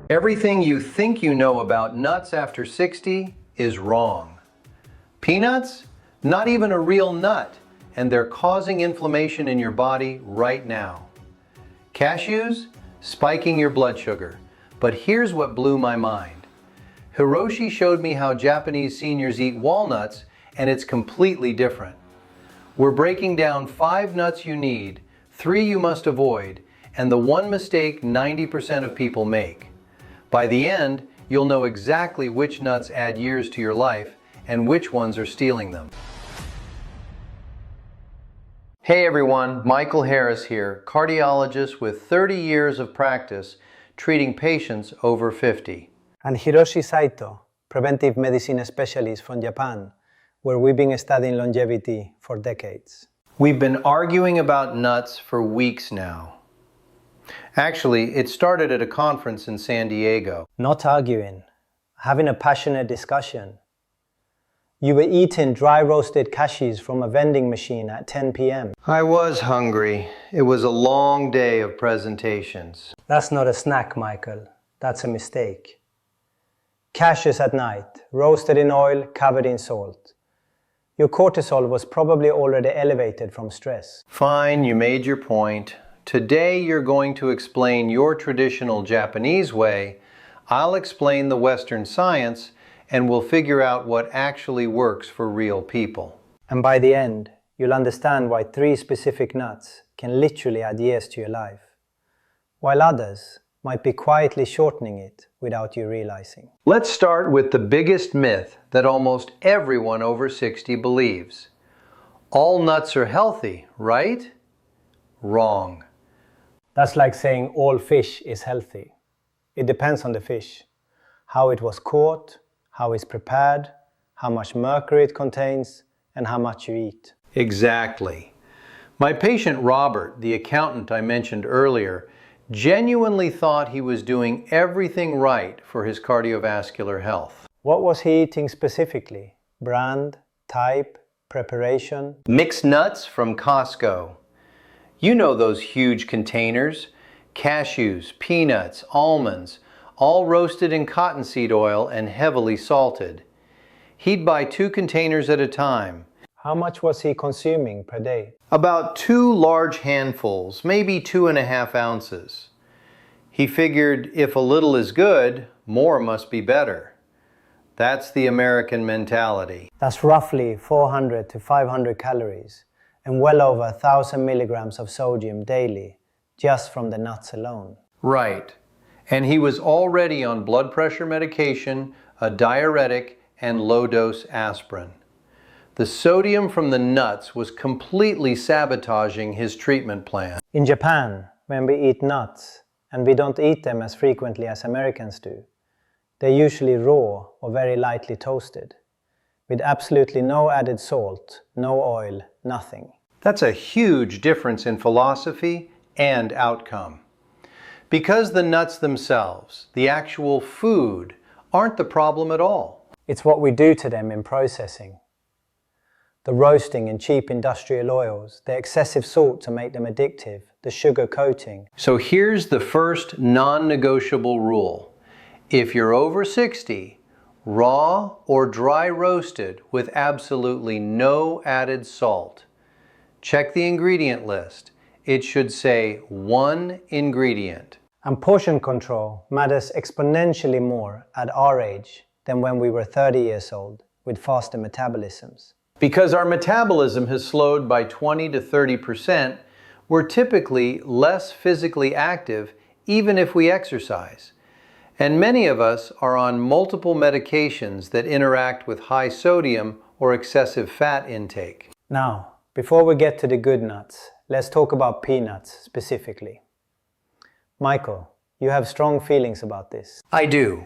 Everything you think you know about nuts after 60 is wrong. Peanuts? Not even a real nut, and they're causing inflammation in your body right now. Cashews? Spiking your blood sugar. But here's what blew my mind. Hiroshi showed me how Japanese seniors eat walnuts, and it's completely different. We're breaking down 5 nuts you need, 3 you must avoid, and the one mistake 90% of people make. By the end, you'll know exactly which nuts add years to your life and which ones are stealing them. Hey everyone, Michael Harris here, cardiologist with 30 years of practice treating patients over 50. And Hiroshi Saito, preventive medicine specialist from Japan, where we've been studying longevity for decades. We've been arguing about nuts for weeks now. Actually, it started at a conference in San Diego. Not arguing, having a passionate discussion. You were eating dry roasted cashews from a vending machine at 10 p.m. I was hungry. It was a long day of presentations. That's not a snack, Michael. That's a mistake. Cashews at night, roasted in oil, covered in salt. Your cortisol was probably already elevated from stress. Fine, you made your point. Today you're going to explain your traditional Japanese way. I'll explain the Western science, and we'll figure out what actually works for real people. And by the end, you'll understand why 3 specific nuts can literally add years to your life, while others might be quietly shortening it without you realizing. Let's start with the biggest myth that almost everyone over 60 believes. All nuts are healthy, right? Wrong. That's like saying all fish is healthy. It depends on the fish, how it was caught, how it's prepared, how much mercury it contains, and how much you eat. Exactly. My patient Robert, the accountant I mentioned earlier, genuinely thought he was doing everything right for his cardiovascular health. What was he eating specifically? Brand, type, preparation? Mixed nuts from Costco. You know those huge containers. Cashews, peanuts, almonds, all roasted in cottonseed oil and heavily salted. He'd buy 2 containers at a time. How much was he consuming per day? About 2 large handfuls, maybe 2.5 ounces. He figured if a little is good, more must be better. That's the American mentality. That's roughly 400 to 500 calories and well over 1,000 milligrams of sodium daily, just from the nuts alone. Right. And he was already on blood pressure medication, a diuretic, and low-dose aspirin. The sodium from the nuts was completely sabotaging his treatment plan. In Japan, when we eat nuts, and we don't eat them as frequently as Americans do, they're usually raw or very lightly toasted, with absolutely no added salt, no oil, nothing. That's a huge difference in philosophy and outcome. Because the nuts themselves, the actual food, aren't the problem at all. It's what we do to them in processing. The roasting in cheap industrial oils, the excessive salt to make them addictive, the sugar coating. So here's the first non-negotiable rule. If you're over 60, raw or dry roasted with absolutely no added salt. Check the ingredient list. It should say 1 ingredient. And portion control matters exponentially more at our age than when we were 30 years old with faster metabolisms. Because our metabolism has slowed by 20 to 30%, we're typically less physically active even if we exercise. And many of us are on multiple medications that interact with high sodium or excessive fat intake. Now, before we get to the good nuts, let's talk about peanuts specifically. Michael, you have strong feelings about this. I do.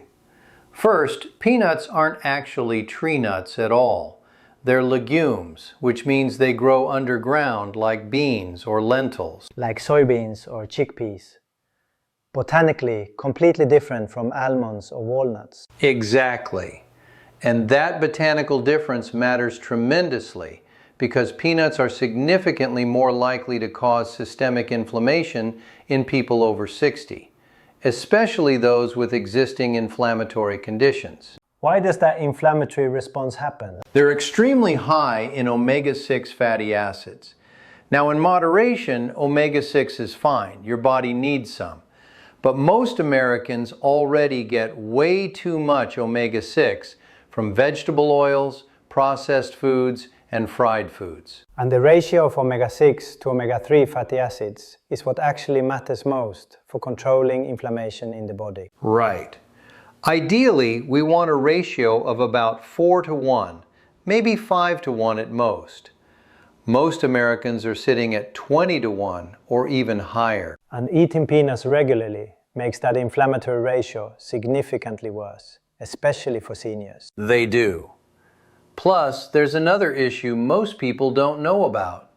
First, peanuts aren't actually tree nuts at all. They're legumes, which means they grow underground like beans or lentils. Like soybeans or chickpeas. Botanically, completely different from almonds or walnuts. Exactly. And that botanical difference matters tremendously because peanuts are significantly more likely to cause systemic inflammation in people over 60. especially those with existing inflammatory conditions. Why does that inflammatory response happen? They're extremely high in omega-6 fatty acids. Now, in moderation, omega-6 is fine. Your body needs some. But most Americans already get way too much omega-6 from vegetable oils, processed foods, and fried foods. And the ratio of omega-6 to omega-3 fatty acids is what actually matters most for controlling inflammation in the body. Right. Ideally, we want a ratio of about 4 to 1, maybe 5 to 1 at most. Most Americans are sitting at 20 to 1 or even higher. And eating peanuts regularly makes that inflammatory ratio significantly worse, especially for seniors. They do. Plus, there's another issue most people don't know about.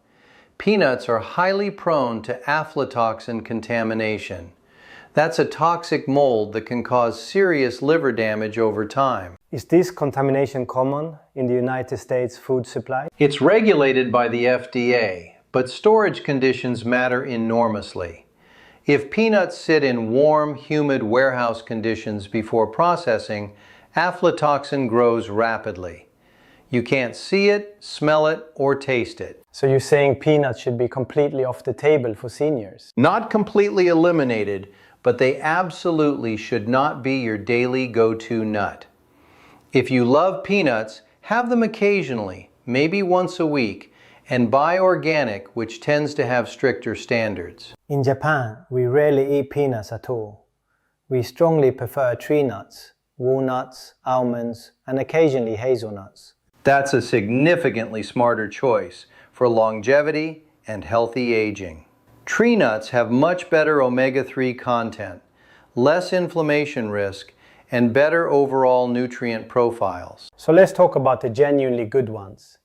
Peanuts are highly prone to aflatoxin contamination. That's a toxic mold that can cause serious liver damage over time. Is this contamination common in the United States food supply? It's regulated by the FDA, but storage conditions matter enormously. If peanuts sit in warm, humid warehouse conditions before processing, aflatoxin grows rapidly. You can't see it, smell it, or taste it. So you're saying peanuts should be completely off the table for seniors? Not completely eliminated, but they absolutely should not be your daily go-to nut. If you love peanuts, have them occasionally, maybe once a week, and buy organic, which tends to have stricter standards. In Japan, we rarely eat peanuts at all. We strongly prefer tree nuts, walnuts, almonds, and occasionally hazelnuts. That's a significantly smarter choice for longevity and healthy aging. Tree nuts have much better omega-3 content, less inflammation risk, and better overall nutrient profiles. So let's talk about the genuinely good ones.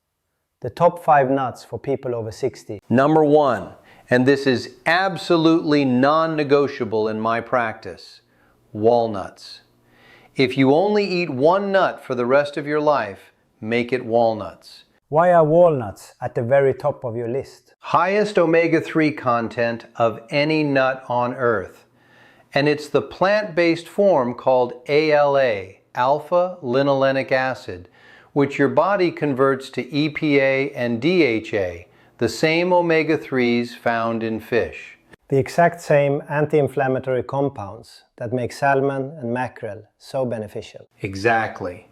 The top 5 nuts for people over 60. Number 1, and this is absolutely non-negotiable in my practice, walnuts. If you only eat one nut for the rest of your life, make it walnuts. Why are walnuts at the very top of your list? Highest omega-3 content of any nut on earth. And it's the plant-based form called ALA, alpha-linolenic acid, which your body converts to EPA and DHA, the same omega-3s found in fish. The exact same anti-inflammatory compounds that make salmon and mackerel so beneficial. Exactly.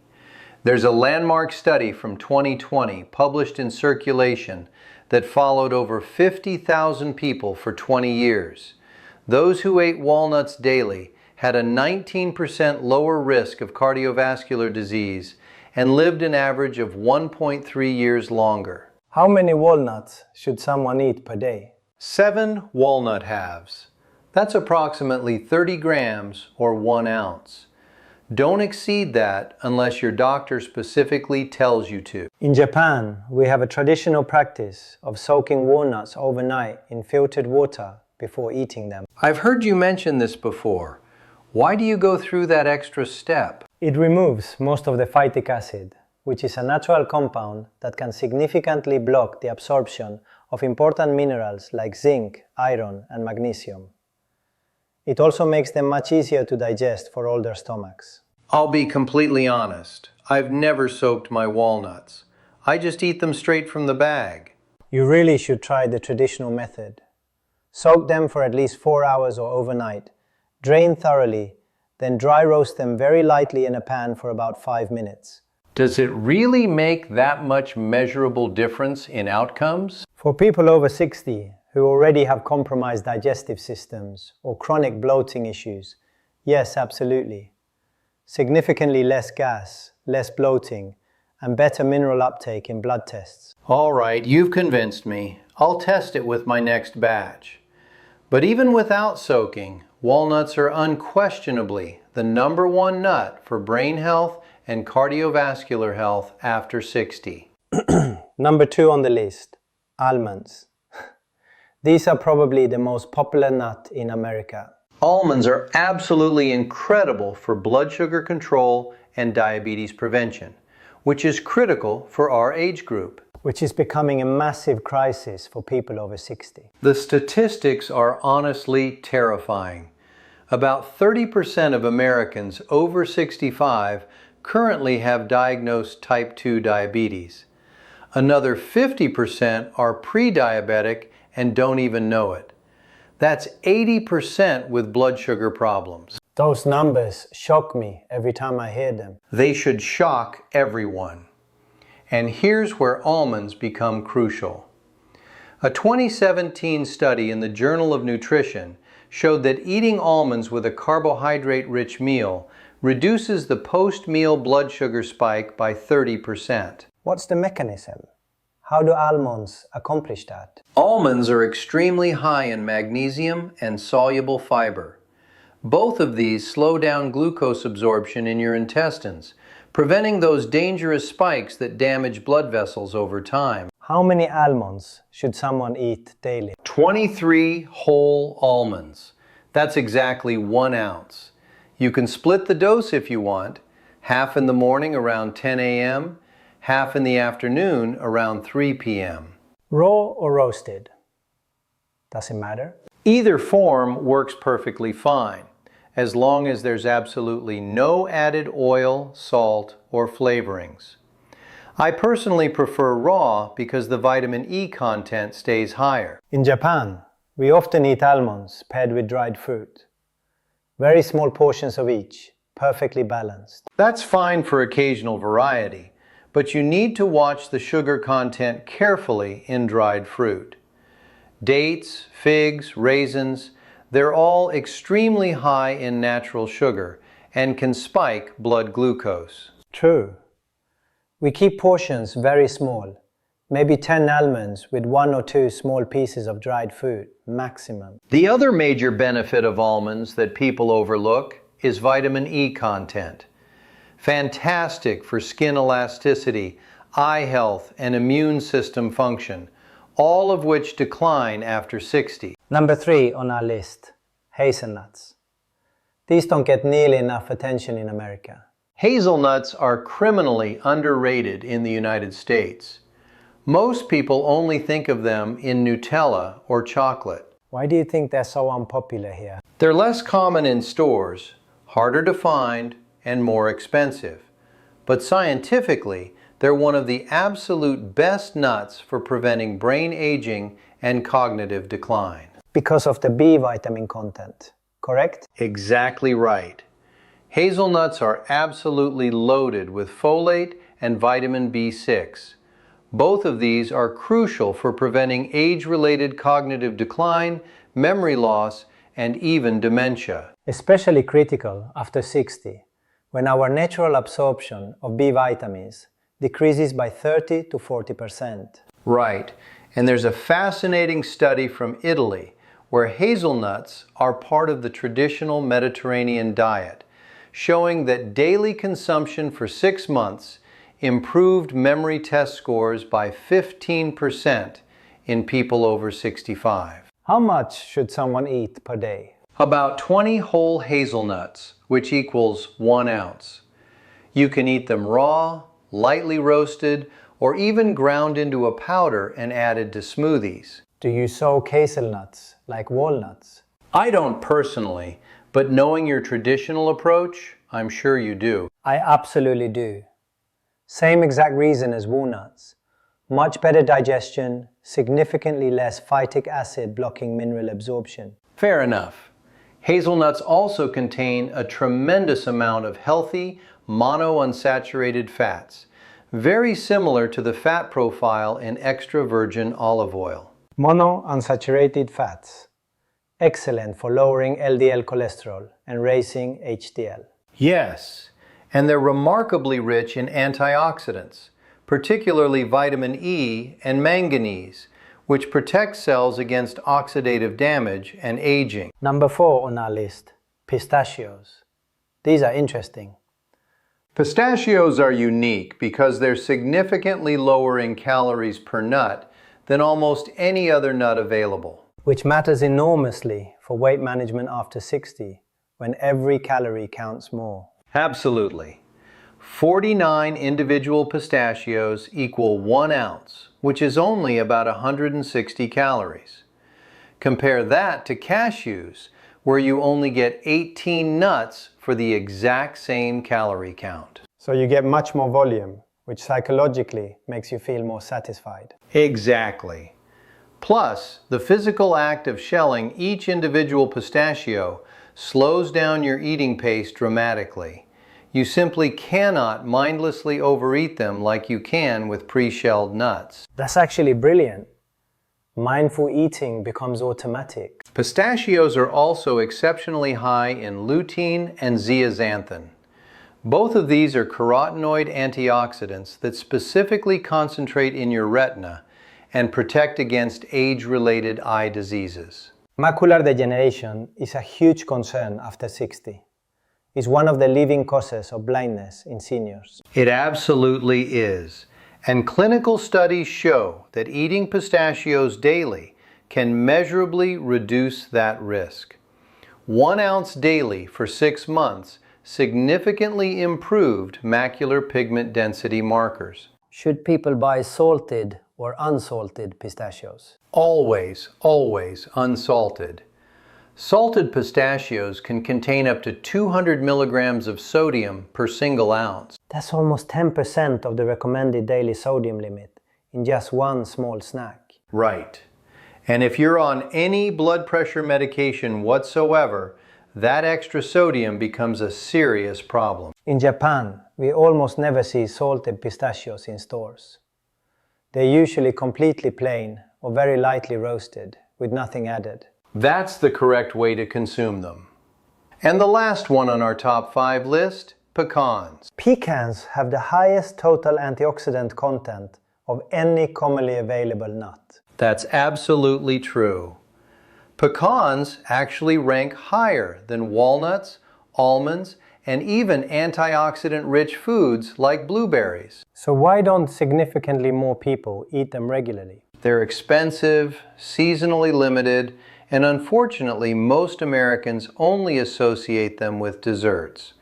There's a landmark study from 2020 published in Circulation that followed over 50,000 people for 20 years. Those who ate walnuts daily had a 19% lower risk of cardiovascular disease and lived an average of 1.3 years longer. How many walnuts should someone eat per day? 7 walnut halves. That's approximately 30 grams or 1 ounce. Don't exceed that unless your doctor specifically tells you to. In Japan, we have a traditional practice of soaking walnuts overnight in filtered water before eating them. I've heard you mention this before. Why do you go through that extra step? It removes most of the phytic acid, which is a natural compound that can significantly block the absorption of important minerals like zinc, iron, and magnesium. It also makes them much easier to digest for older stomachs. I'll be completely honest. I've never soaked my walnuts. I just eat them straight from the bag. You really should try the traditional method. Soak them for at least 4 hours or overnight. Drain thoroughly, then dry roast them very lightly in a pan for about 5 minutes. Does it really make that much measurable difference in outcomes? For people over 60 who already have compromised digestive systems or chronic bloating issues, yes, absolutely. Significantly less gas, less bloating, and better mineral uptake in blood tests. All right, you've convinced me. I'll test it with my next batch. But even without soaking, walnuts are unquestionably the #1 nut for brain health and cardiovascular health after 60. Number 2 on the list, almonds. These are probably the most popular nut in America. Almonds are absolutely incredible for blood sugar control and diabetes prevention, which is critical for our age group. Which is becoming a massive crisis for people over 60. The statistics are honestly terrifying. About 30% of Americans over 65 currently have diagnosed type 2 diabetes. Another 50% are pre-diabetic and don't even know it. That's 80% with blood sugar problems. Those numbers shock me every time I hear them. They should shock everyone. And here's where almonds become crucial. A 2017 study in the Journal of Nutrition showed that eating almonds with a carbohydrate-rich meal reduces the post-meal blood sugar spike by 30%. What's the mechanism? How do almonds accomplish that? Almonds are extremely high in magnesium and soluble fiber. Both of these slow down glucose absorption in your intestines, preventing those dangerous spikes that damage blood vessels over time. How many almonds should someone eat daily? 23 whole almonds. That's exactly 1 ounce. You can split the dose if you want, half in the morning around 10 a.m., half in the afternoon around 3 p.m. Raw or roasted? Does it matter? Either form works perfectly fine, as long as there's absolutely no added oil, salt, or flavorings. I personally prefer raw because the vitamin E content stays higher. In Japan, we often eat almonds paired with dried fruit. Very small portions of each, perfectly balanced. That's fine for occasional variety, but you need to watch the sugar content carefully in dried fruit. Dates, figs, raisins, they're all extremely high in natural sugar and can spike blood glucose. True. We keep portions very small, maybe 10 almonds with 1 or 2 small pieces of dried fruit, maximum. The other major benefit of almonds that people overlook is vitamin E content. Fantastic for skin elasticity, eye health, and immune system function, all of which decline after 60. Number 3 on our list, hazelnuts. These don't get nearly enough attention in America. Hazelnuts are criminally underrated in the United States. Most people only think of them in Nutella or chocolate. Why do you think they're so unpopular here? They're less common in stores, harder to find, and more expensive. But scientifically, they're one of the absolute best nuts for preventing brain aging and cognitive decline. Because of the B vitamin content, correct? Exactly right. Hazelnuts are absolutely loaded with folate and vitamin B6. Both of these are crucial for preventing age-related cognitive decline, memory loss, and even dementia. Especially critical after 60, when our natural absorption of B vitamins decreases by 30 to 40%. Right, and there's a fascinating study from Italy where hazelnuts are part of the traditional Mediterranean diet, showing that daily consumption for 6 months improved memory test scores by 15% in people over 65. How much should someone eat per day? About 20 whole hazelnuts, which equals 1 ounce. You can eat them raw, lightly roasted, or even ground into a powder and added to smoothies. Do you soak hazelnuts like walnuts? I don't personally, but knowing your traditional approach, I'm sure you do. I absolutely do. Same exact reason as walnuts. Much better digestion, significantly less phytic acid blocking mineral absorption. Fair enough. Hazelnuts also contain a tremendous amount of healthy, monounsaturated fats, very similar to the fat profile in extra virgin olive oil. Monounsaturated fats. Excellent for lowering LDL cholesterol and raising HDL. Yes, and they're remarkably rich in antioxidants, particularly vitamin E and manganese, which protect cells against oxidative damage and aging. Number 4 on our list, pistachios. These are interesting. Pistachios are unique because they're significantly lower in calories per nut than almost any other nut available. Which matters enormously for weight management after 60, when every calorie counts more. Absolutely. 49 individual pistachios equal 1 ounce, which is only about 160 calories. Compare that to cashews, where you only get 18 nuts for the exact same calorie count. So you get much more volume, which psychologically makes you feel more satisfied. Exactly. Plus, the physical act of shelling each individual pistachio slows down your eating pace dramatically. You simply cannot mindlessly overeat them like you can with pre-shelled nuts. That's actually brilliant. Mindful eating becomes automatic. Pistachios are also exceptionally high in lutein and zeaxanthin. Both of these are carotenoid antioxidants that specifically concentrate in your retina and protect against age-related eye diseases. Macular degeneration is a huge concern after 60. It's one of the leading causes of blindness in seniors. It absolutely is. And clinical studies show that eating pistachios daily can measurably reduce that risk. 1 ounce daily for 6 months significantly improved macular pigment density markers. Should people buy salted or unsalted pistachios? Always, always unsalted. Salted pistachios can contain up to 200 milligrams of sodium per single ounce. That's almost 10% of the recommended daily sodium limit in just one small snack. Right. And if you're on any blood pressure medication whatsoever, that extra sodium becomes a serious problem. In Japan, we almost never see salted pistachios in stores. They're usually completely plain or very lightly roasted with nothing added. That's the correct way to consume them. And the last one on our top 5 list, pecans. Pecans have the highest total antioxidant content of any commonly available nut. That's absolutely true. Pecans actually rank higher than walnuts, almonds, and even antioxidant-rich foods like blueberries. So why don't significantly more people eat them regularly? They're expensive, seasonally limited, and unfortunately most Americans only associate them with desserts.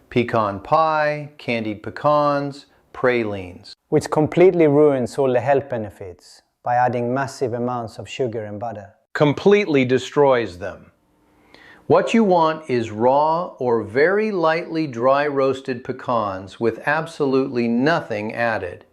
Pecan pie, candied pecans, pralines. Which completely ruins all the health benefits by adding massive amounts of sugar and butter. Completely destroys them. What you want is raw or very lightly dry roasted pecans with absolutely nothing added.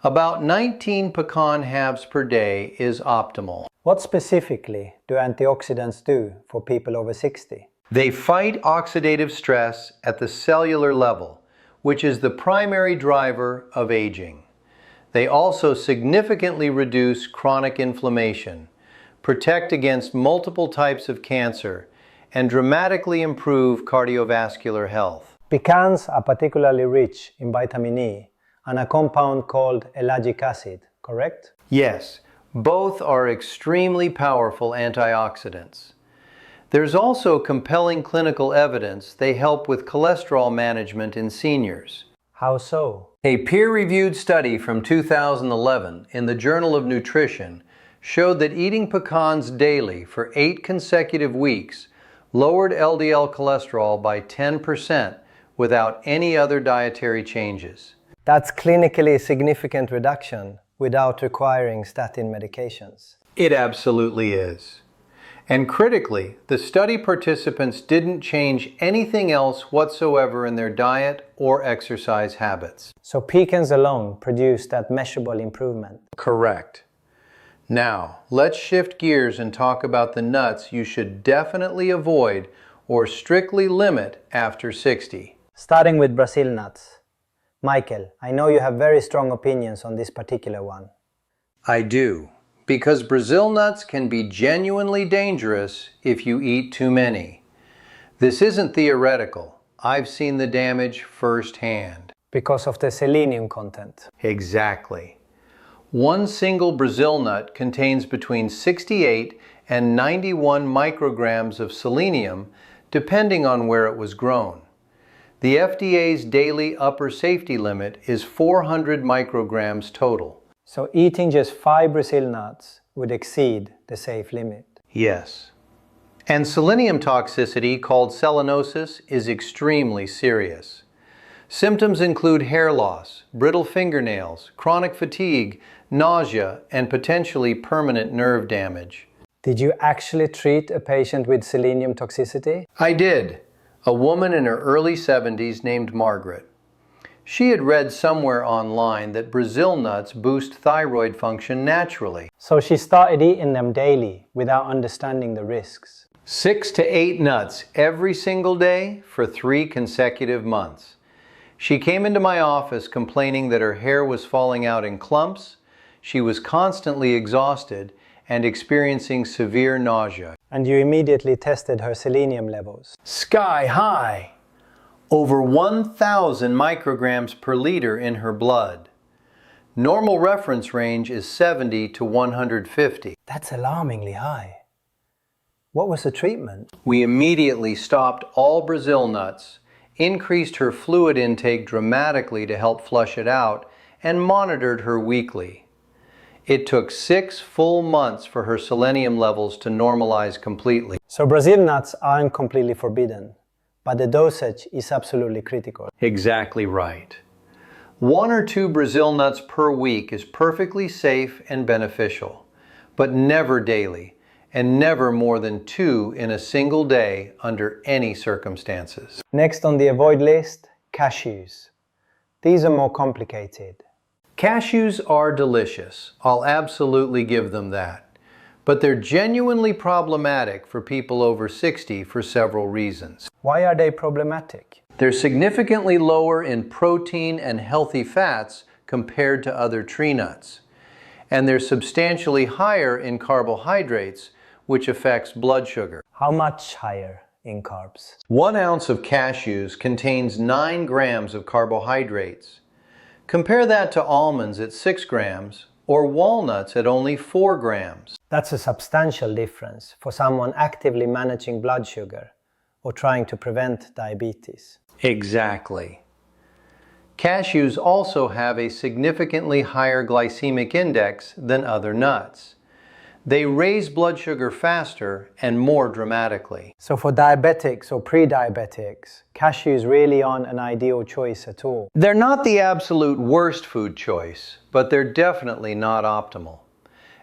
About 19 pecan halves per day is optimal. What specifically do antioxidants do for people over 60? They fight oxidative stress at the cellular level, which is the primary driver of aging. They also significantly reduce chronic inflammation, protect against multiple types of cancer, and dramatically improve cardiovascular health. Pecans are particularly rich in vitamin E and a compound called ellagic acid, correct? Yes, both are extremely powerful antioxidants. There's also compelling clinical evidence they help with cholesterol management in seniors. How so? A peer-reviewed study from 2011 in the Journal of Nutrition showed that eating pecans daily for 8 consecutive weeks lowered LDL cholesterol by 10% without any other dietary changes. That's clinically significant reduction without requiring statin medications. It absolutely is. And critically, the study participants didn't change anything else whatsoever in their diet or exercise habits. So pecans alone produce that measurable improvement. Correct. Now, let's shift gears and talk about the nuts you should definitely avoid or strictly limit after 60. Starting with Brazil nuts. Michael, I know you have very strong opinions on this particular one. I do, because Brazil nuts can be genuinely dangerous if you eat too many. This isn't theoretical. I've seen the damage firsthand. Because of the selenium content. Exactly. One single Brazil nut contains between 68 and 91 micrograms of selenium, depending on where it was grown. The FDA's daily upper safety limit is 400 micrograms total. So eating just 5 Brazil nuts would exceed the safe limit. Yes. And selenium toxicity, called selenosis, is extremely serious. Symptoms include hair loss, brittle fingernails, chronic fatigue, nausea, and potentially permanent nerve damage. Did you actually treat a patient with selenium toxicity? I did. A woman in her early 70s named Margaret. She had read somewhere online that Brazil nuts boost thyroid function naturally. So she started eating them daily without understanding the risks. 6 to 8 nuts every single day for 3 consecutive months. She came into my office complaining that her hair was falling out in clumps, she was constantly exhausted, and experiencing severe nausea. And you immediately tested her selenium levels. Sky high! Over 1,000 micrograms per liter in her blood. Normal reference range is 70 to 150. That's alarmingly high. What was the treatment? We immediately stopped all Brazil nuts, increased her fluid intake dramatically to help flush it out, and monitored her weekly. It took 6 full months for her selenium levels to normalize completely. So Brazil nuts aren't completely forbidden, but the dosage is absolutely critical. Exactly right. 1 or 2 Brazil nuts per week is perfectly safe and beneficial, but never daily, and never more than 2 in a single day under any circumstances. Next on the avoid list, cashews. These are more complicated. Cashews are delicious. I'll absolutely give them that. But they're genuinely problematic for people over 60 for several reasons. Why are they problematic? They're significantly lower in protein and healthy fats compared to other tree nuts. And they're substantially higher in carbohydrates, which affects blood sugar. How much higher in carbs? 1 ounce of cashews contains 9 grams of carbohydrates. Compare that to almonds at 6 grams or walnuts at only 4 grams. That's a substantial difference for someone actively managing blood sugar or trying to prevent diabetes. Exactly. Cashews also have a significantly higher glycemic index than other nuts. They raise blood sugar faster and more dramatically. So for diabetics or pre-diabetics, cashews really aren't an ideal choice at all. They're not the absolute worst food choice, but they're definitely not optimal.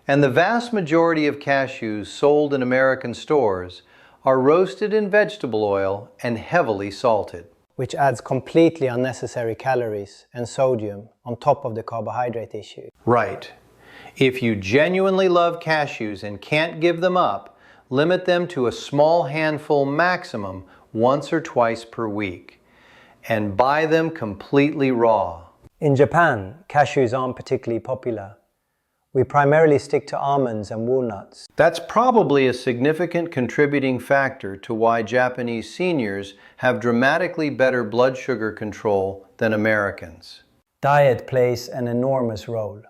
And the vast majority of cashews sold in American stores are roasted in vegetable oil and heavily salted, which adds completely unnecessary calories and sodium on top of the carbohydrate issue. Right. If you genuinely love cashews and can't give them up, limit them to a small handful maximum once or twice per week. And buy them completely raw. In Japan, cashews aren't particularly popular. We primarily stick to almonds and walnuts. That's probably a significant contributing factor to why Japanese seniors have dramatically better blood sugar control than Americans. Diet plays an enormous role.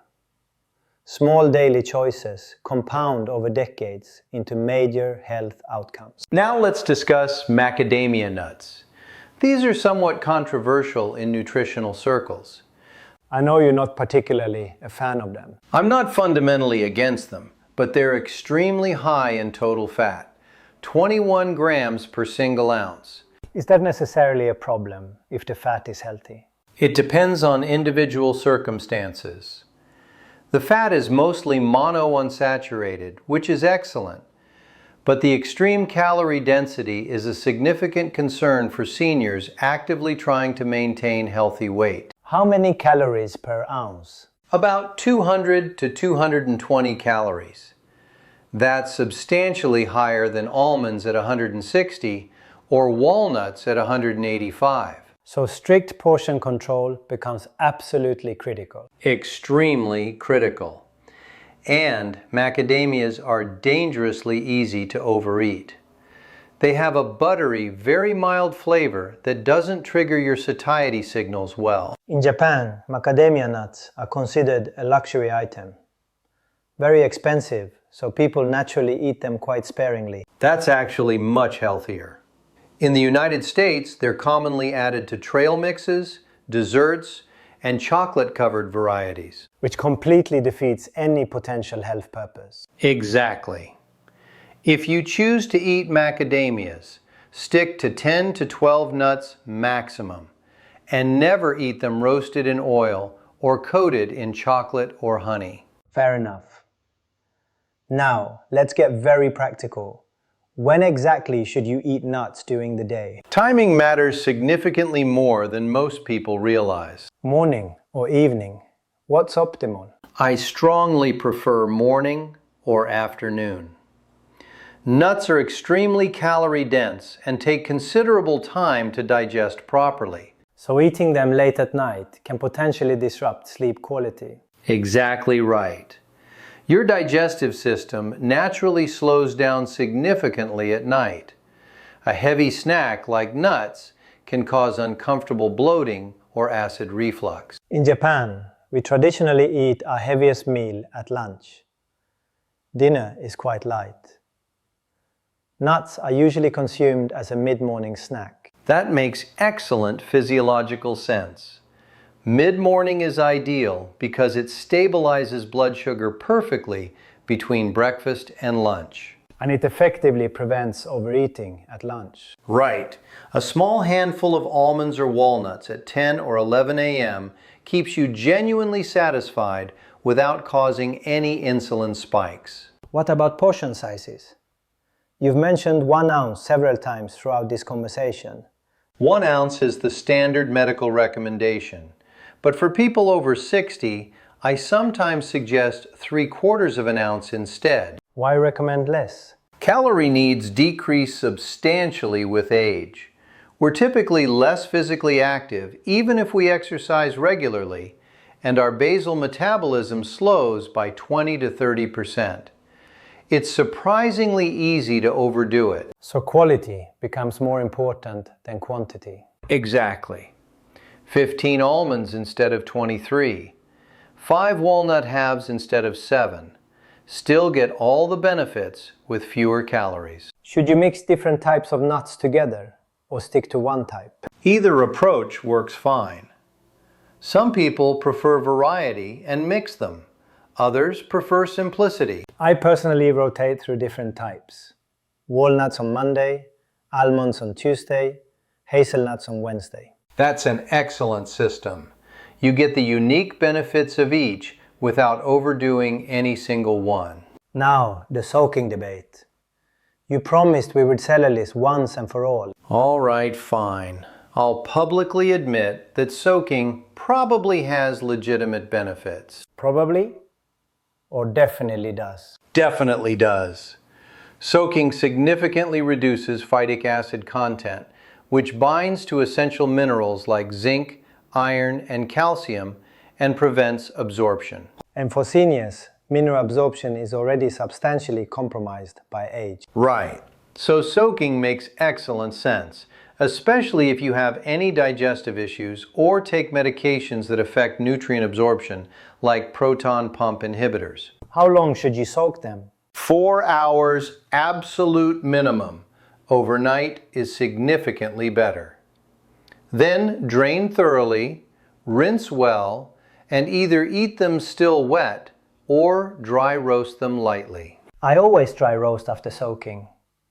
Small daily choices compound over decades into major health outcomes. Now let's discuss macadamia nuts. These are somewhat controversial in nutritional circles. I know you're not particularly a fan of them. I'm not fundamentally against them, but they're extremely high in total fat, 21 grams per single ounce. Is that necessarily a problem if the fat is healthy? It depends on individual circumstances. The fat is mostly monounsaturated, which is excellent, but the extreme calorie density is a significant concern for seniors actively trying to maintain healthy weight. How many calories per ounce? About 200 to 220 calories. That's substantially higher than almonds at 160 or walnuts at 185. So strict portion control becomes absolutely critical. Extremely critical. And macadamias are dangerously easy to overeat. They have a buttery, very mild flavor that doesn't trigger your satiety signals well. In Japan, macadamia nuts are considered a luxury item. Very expensive, so people naturally eat them quite sparingly. That's actually much healthier. In the United States, they're commonly added to trail mixes, desserts, and chocolate-covered varieties. Which completely defeats any potential health purpose. Exactly. If you choose to eat macadamias, stick to 10 to 12 nuts maximum, and never eat them roasted in oil or coated in chocolate or honey. Fair enough. Now, let's get very practical. When exactly should you eat nuts during the day? Timing matters significantly more than most people realize. Morning or evening? What's optimal? I strongly prefer morning or afternoon. Nuts are extremely calorie dense and take considerable time to digest properly. So eating them late at night can potentially disrupt sleep quality. Exactly right. Your digestive system naturally slows down significantly at night. A heavy snack like nuts can cause uncomfortable bloating or acid reflux. In Japan, we traditionally eat our heaviest meal at lunch. Dinner is quite light. Nuts are usually consumed as a mid-morning snack. That makes excellent physiological sense. Mid-morning is ideal because it stabilizes blood sugar perfectly between breakfast and lunch. And it effectively prevents overeating at lunch. Right. A small handful of almonds or walnuts at 10 or 11 a.m. keeps you genuinely satisfied without causing any insulin spikes. What about portion sizes? You've mentioned 1 ounce several times throughout this conversation. 1 ounce is the standard medical recommendation. But for people over 60, I sometimes suggest 3/4 of an ounce instead. Why recommend less? Calorie needs decrease substantially with age. We're typically less physically active even if we exercise regularly, and our basal metabolism slows by 20 to 30%. It's surprisingly easy to overdo it. So quality becomes more important than quantity. Exactly. 15 almonds instead of 23. 5 walnut halves instead of 7. Still get all the benefits with fewer calories. Should you mix different types of nuts together or stick to one type? Either approach works fine. Some people prefer variety and mix them. Others prefer simplicity. I personally rotate through different types. Walnuts on Monday, almonds on Tuesday, hazelnuts on Wednesday. That's an excellent system. You get the unique benefits of each without overdoing any single one. Now, the soaking debate. You promised we would settle this once and for all. All right, fine. I'll publicly admit that soaking probably has legitimate benefits. Probably or definitely does? Definitely does. Soaking significantly reduces phytic acid content, which binds to essential minerals like zinc, iron, and calcium, and prevents absorption. And for seniors, mineral absorption is already substantially compromised by age. Right. So soaking makes excellent sense, especially if you have any digestive issues or take medications that affect nutrient absorption, like proton pump inhibitors. How long should you soak them? 4 hours absolute minimum. Overnight is significantly better. Then drain thoroughly, rinse well, and either eat them still wet or dry roast them lightly. I always dry roast after soaking.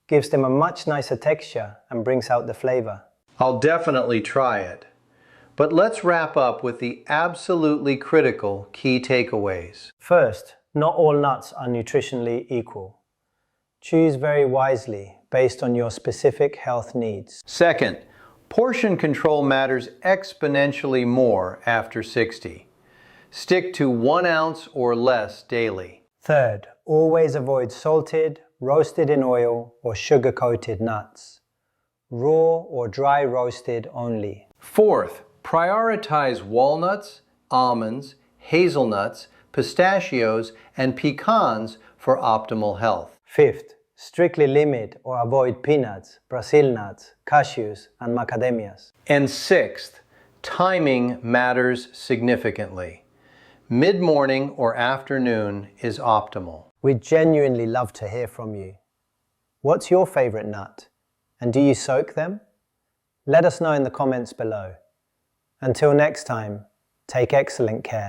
Gives them a much nicer texture and brings out the flavor. I'll definitely try it. But let's wrap up with the absolutely critical key takeaways. First, not all nuts are nutritionally equal. Choose very wisely based on your specific health needs. Second, portion control matters exponentially more after 60. Stick to 1 ounce or less daily. Third, always avoid salted, roasted in oil, or sugar-coated nuts. Raw or dry roasted only. Fourth, prioritize walnuts, almonds, hazelnuts, pistachios, and pecans for optimal health. Fifth, strictly limit or avoid peanuts, Brazil nuts, cashews, and macadamias. And sixth, timing matters significantly. Mid-morning or afternoon is optimal. We'd genuinely love to hear from you. What's your favorite nut? And do you soak them? Let us know in the comments below. Until next time, take excellent care.